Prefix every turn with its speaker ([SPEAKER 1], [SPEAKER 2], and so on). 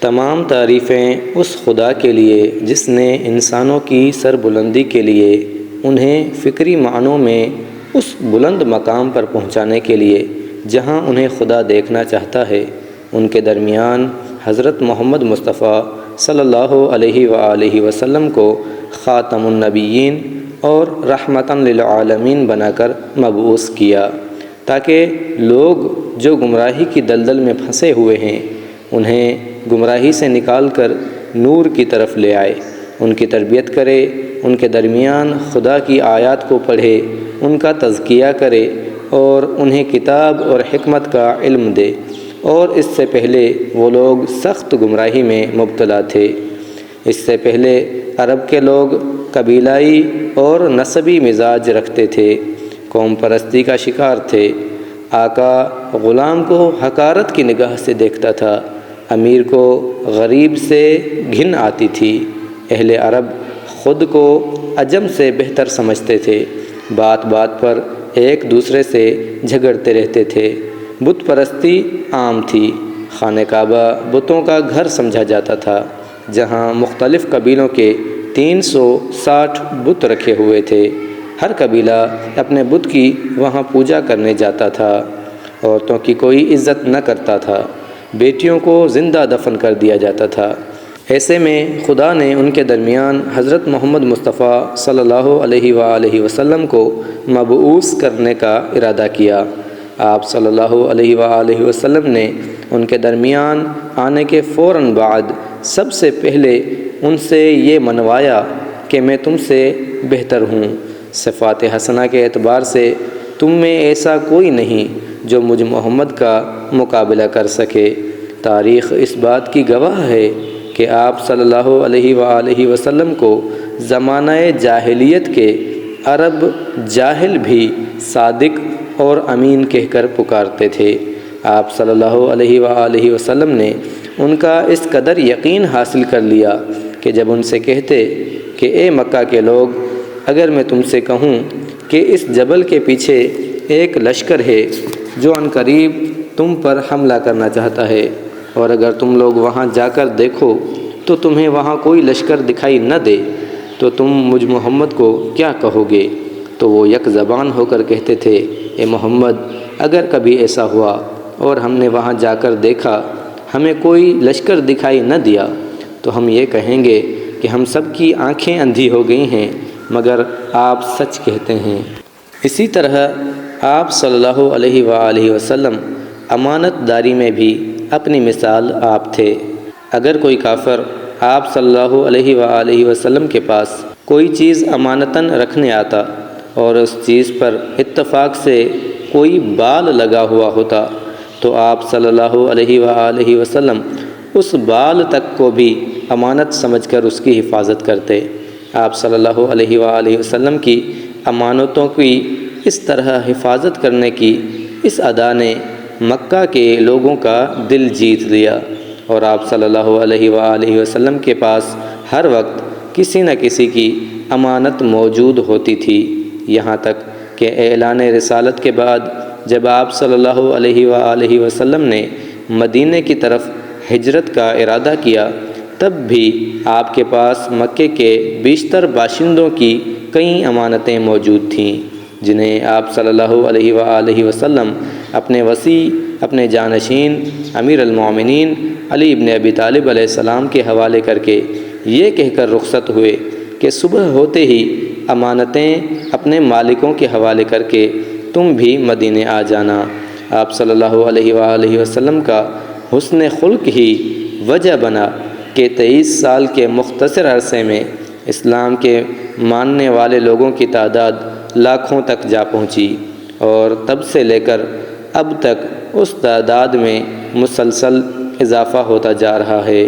[SPEAKER 1] تمام تعریفیں اس خدا کے لیے جس نے انسانوں کی سربلندی کے لیے انہیں فکری معنوں میں اس بلند مقام پر پہنچانے کے لیے جہاں انہیں خدا دیکھنا چاہتا ہے۔ ان کے درمیان حضرت محمد مصطفیٰ صلی اللہ علیہ وآلہ وسلم کو خاتم النبیین اور رحمتاً للعالمین بنا کر مبعوث کیا، تاکہ لوگ جو گمراہی کی دلدل میں پھنسے ہوئے ہیں انہیں گمراہی سے نکال کر نور کی طرف لے آئے، ان کی تربیت کرے، ان کے درمیان خدا کی آیات کو پڑھے، ان کا تزکیہ کرے اور انہیں کتاب اور حکمت کا علم دے، اور اس سے پہلے وہ لوگ سخت گمراہی میں مبتلا تھے۔ اس سے پہلے عرب کے لوگ قبیلائی اور نسبی مزاج رکھتے تھے، قوم پرستی کا شکار تھے، آقا غلام کو حقارت کی نگاہ سے دیکھتا تھا، امیر کو غریب سے گھن آتی تھی، اہل عرب خود کو عجم سے بہتر سمجھتے تھے، بات بات پر ایک دوسرے سے جھگڑتے رہتے تھے، بت پرستی عام تھی، خانہ کعبہ بتوں کا گھر سمجھا جاتا تھا، جہاں مختلف قبیلوں کے 360 بت رکھے ہوئے تھے، ہر قبیلہ اپنے بت کی وہاں پوجا کرنے جاتا تھا، عورتوں کی کوئی عزت نہ کرتا تھا، بیٹیوں کو زندہ دفن کر دیا جاتا تھا۔ ایسے میں خدا نے ان کے درمیان حضرت محمد مصطفیٰ صلی اللہ علیہ وآلہ وسلم کو مبعوث کرنے کا ارادہ کیا۔ آپ صلی اللہ علیہ وآلہ وسلم نے ان کے درمیان آنے کے فوراً بعد سب سے پہلے ان سے یہ منوایا کہ میں تم سے بہتر ہوں، صفات حسنہ کے اعتبار سے تم میں ایسا کوئی نہیں جو مجھ محمد کا مقابلہ کر سکے۔ تاریخ اس بات کی گواہ ہے کہ آپ صلی اللہ علیہ وآلہ وسلم کو زمانہ جاہلیت کے عرب جاہل بھی صادق اور امین کہہ کر پکارتے تھے۔ آپ صلی اللہ علیہ وآلہ وسلم نے ان کا اس قدر یقین حاصل کر لیا کہ جب ان سے کہتے کہ اے مکہ کے لوگ، اگر میں تم سے کہوں کہ اس جبل کے پیچھے ایک لشکر ہے جو عنقریب تم پر حملہ کرنا چاہتا ہے، اور اگر تم لوگ وہاں جا کر دیکھو تو تمہیں وہاں کوئی لشکر دکھائی نہ دے تو تم مجھ محمد کو کیا کہو گے؟ تو وہ یک زبان ہو کر کہتے تھے، اے محمد، اگر کبھی ایسا ہوا اور ہم نے وہاں جا کر دیکھا ہمیں کوئی لشکر دکھائی نہ دیا تو ہم یہ کہیں گے کہ ہم سب کی آنکھیں اندھی ہو گئی ہیں، مگر آپ سچ کہتے ہیں۔ اسی طرح آپ صلی اللہ علیہ وآلہ وسلم امانت داری میں بھی اپنی مثال آپ تھے۔ اگر کوئی کافر آپ صلی اللہ علیہ وآلہ وسلم کے پاس کوئی چیز امانتاً رکھنے آتا اور اس چیز پر اتفاق سے کوئی بال لگا ہوا ہوتا تو آپ صلی اللہ علیہ وآلہ وسلم اس بال تک کو بھی امانت سمجھ کر اس کی حفاظت کرتے۔ آپ صلی اللہ علیہ وآلہ وسلم کی امانتوں کی اس طرح حفاظت کرنے کی اس ادا نے مکہ کے لوگوں کا دل جیت لیا، اور آپ صلی اللہ علیہ وآلہ وسلم کے پاس ہر وقت کسی نہ کسی کی امانت موجود ہوتی تھی، یہاں تک کہ اعلان رسالت کے بعد جب آپ صلی اللہ علیہ وآلہ وسلم نے مدینے کی طرف ہجرت کا ارادہ کیا تب بھی آپ کے پاس مکے کے بیشتر باشندوں کی کئی امانتیں موجود تھیں، جنہیں آپ صلی اللہ علیہ وآلہ وسلم اپنے وصی، اپنے جانشین امیر المومنین علی ابن ابی طالب علیہ السلام کے حوالے کر کے یہ کہہ کر رخصت ہوئے کہ صبح ہوتے ہی امانتیں اپنے مالکوں کے حوالے کر کے تم بھی مدینے آ جانا۔ آپ صلی اللہ علیہ وآلہ وسلم کا حسن خلق ہی وجہ بنا کہ 23 سال کے مختصر عرصے میں اسلام کے ماننے والے لوگوں کی تعداد لاکھوں تک جا پہنچی، اور تب سے لے کر اب تک اس تعداد میں مسلسل اضافہ ہوتا جا رہا ہے۔